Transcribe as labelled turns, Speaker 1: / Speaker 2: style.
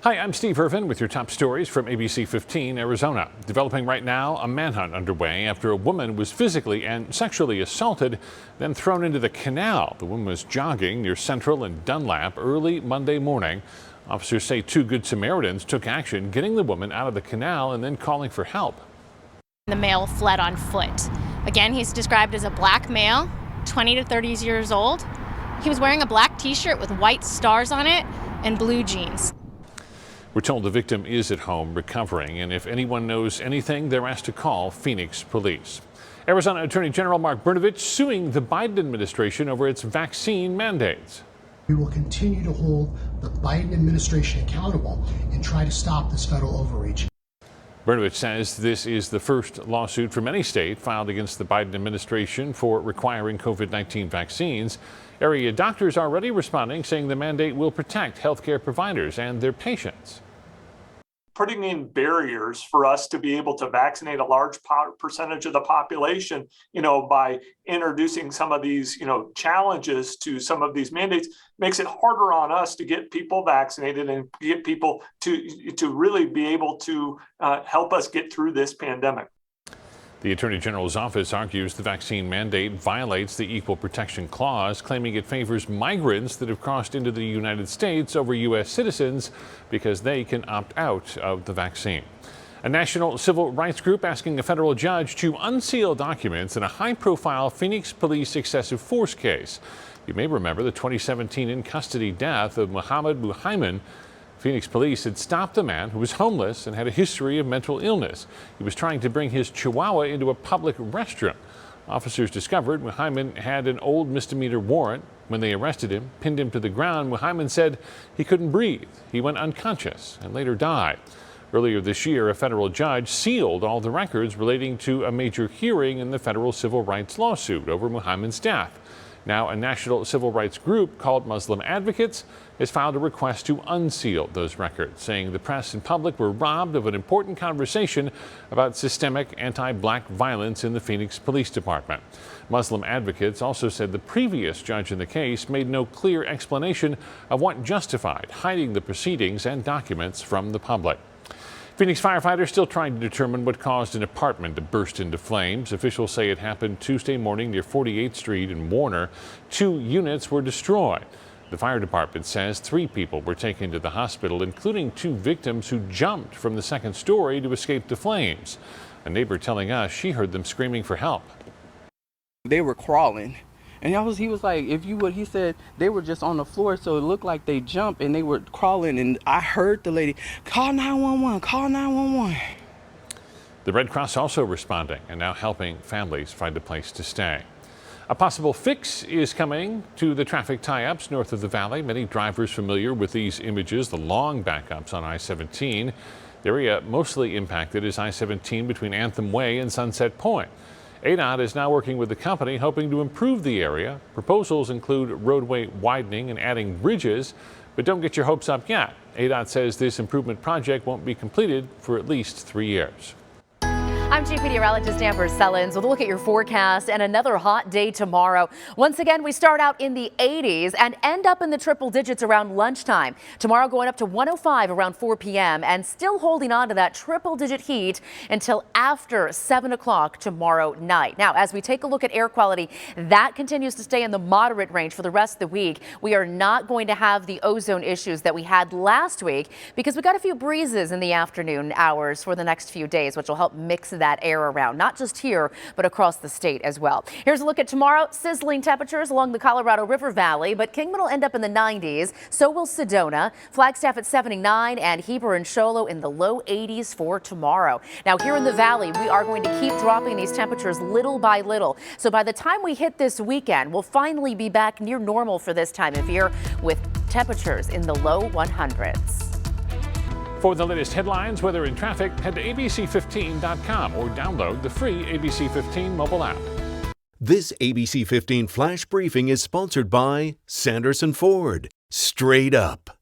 Speaker 1: Hi, I'm Steve Irvin with your top stories from ABC15 Arizona. Developing right now, a manhunt underway after a woman was physically and sexually assaulted, then thrown into the canal. The woman was jogging near Central and Dunlap early Monday morning. Officers say two Good Samaritans took action, getting the woman out of the canal and then calling for help.
Speaker 2: The male fled on foot. Again, he's described as a black male, 20 to 30 years old. He was wearing a black t-shirt with white stars on it and blue jeans.
Speaker 1: We're told the victim is at home recovering, and if anyone knows anything, they're asked to call Phoenix police. Arizona Attorney General Mark Brnovich suing the Biden administration over its vaccine mandates.
Speaker 3: We will continue to hold the Biden administration accountable and try to stop this federal overreach.
Speaker 1: Brnovich says this is the first lawsuit from any state filed against the Biden administration for requiring COVID-19 vaccines. Area doctors are already responding, saying the mandate will protect healthcare providers and their patients.
Speaker 4: Putting in barriers for us to be able to vaccinate a large percentage of the population, by introducing some of these, challenges to some of these mandates makes it harder on us to get people vaccinated and get people to really be able to help us get through this pandemic.
Speaker 1: The Attorney General's office argues the vaccine mandate violates the Equal Protection Clause, claiming it favors migrants that have crossed into the United States over U.S. citizens because they can opt out of the vaccine. A national civil rights group asking a federal judge to unseal documents in a high-profile Phoenix police excessive force case. You may remember the 2017 in-custody death of Mohammed Muhaimin. Phoenix police had stopped a man who was homeless and had a history of mental illness. He was trying to bring his chihuahua into a public restroom. Officers discovered Muhaimin had an old misdemeanor warrant. When they arrested him, pinned him to the ground, Muhaimin said he couldn't breathe. He went unconscious and later died. Earlier this year, a federal judge sealed all the records relating to a major hearing in the federal civil rights lawsuit over Muhaimin's death. Now, a national civil rights group called Muslim Advocates has filed a request to unseal those records, saying the press and public were robbed of an important conversation about systemic anti-black violence in the Phoenix Police Department. Muslim Advocates also said the previous judge in the case made no clear explanation of what justified hiding the proceedings and documents from the public. Phoenix firefighters still trying to determine what caused an apartment to burst into flames. Officials say it happened Tuesday morning near 48th Street in Warner. 2 units were destroyed. The fire department says 3 people were taken to the hospital, including 2 victims who jumped from the 2nd story to escape the flames. A neighbor telling us she heard them screaming for help.
Speaker 5: They were crawling. And he was like, he said they were just on the floor, so it looked like they jumped and they were crawling. And I heard the lady, call 911, call 911.
Speaker 1: The Red Cross also responding and now helping families find a place to stay. A possible fix is coming to the traffic tie-ups north of the valley. Many drivers familiar with these images, the long backups on I-17. The area mostly impacted is I-17 between Anthem Way and Sunset Point. ADOT is now working with the company, hoping to improve the area. Proposals include roadway widening and adding bridges, but don't get your hopes up yet. ADOT says this improvement project won't be completed for at least 3 years.
Speaker 6: I'm Chief Meteorologist Amber Sellens with a look at your forecast and another hot day tomorrow. Once again, we start out in the 80s and end up in the triple digits around lunchtime. Tomorrow going up to 105 around 4 p.m. and still holding on to that triple digit heat until after 7 o'clock tomorrow night. Now, as we take a look at air quality, that continues to stay in the moderate range for the rest of the week. We are not going to have the ozone issues that we had last week because we got a few breezes in the afternoon hours for the next few days, which will help mix that air around, not just here, but across the state as well. Here's a look at tomorrow. Sizzling temperatures along the Colorado River Valley, but Kingman will end up in the 90s. So will Sedona. Flagstaff at 79 and Heber and Show Low in the low 80s for tomorrow. Now here in the valley, we are going to keep dropping these temperatures little by little. So by the time we hit this weekend, we'll finally be back near normal for this time of year with temperatures in the low 100s.
Speaker 1: For the latest headlines, weather, and traffic, head to abc15.com or download the free ABC15 mobile app.
Speaker 7: This ABC15 Flash Briefing is sponsored by Sanderson Ford. Straight up.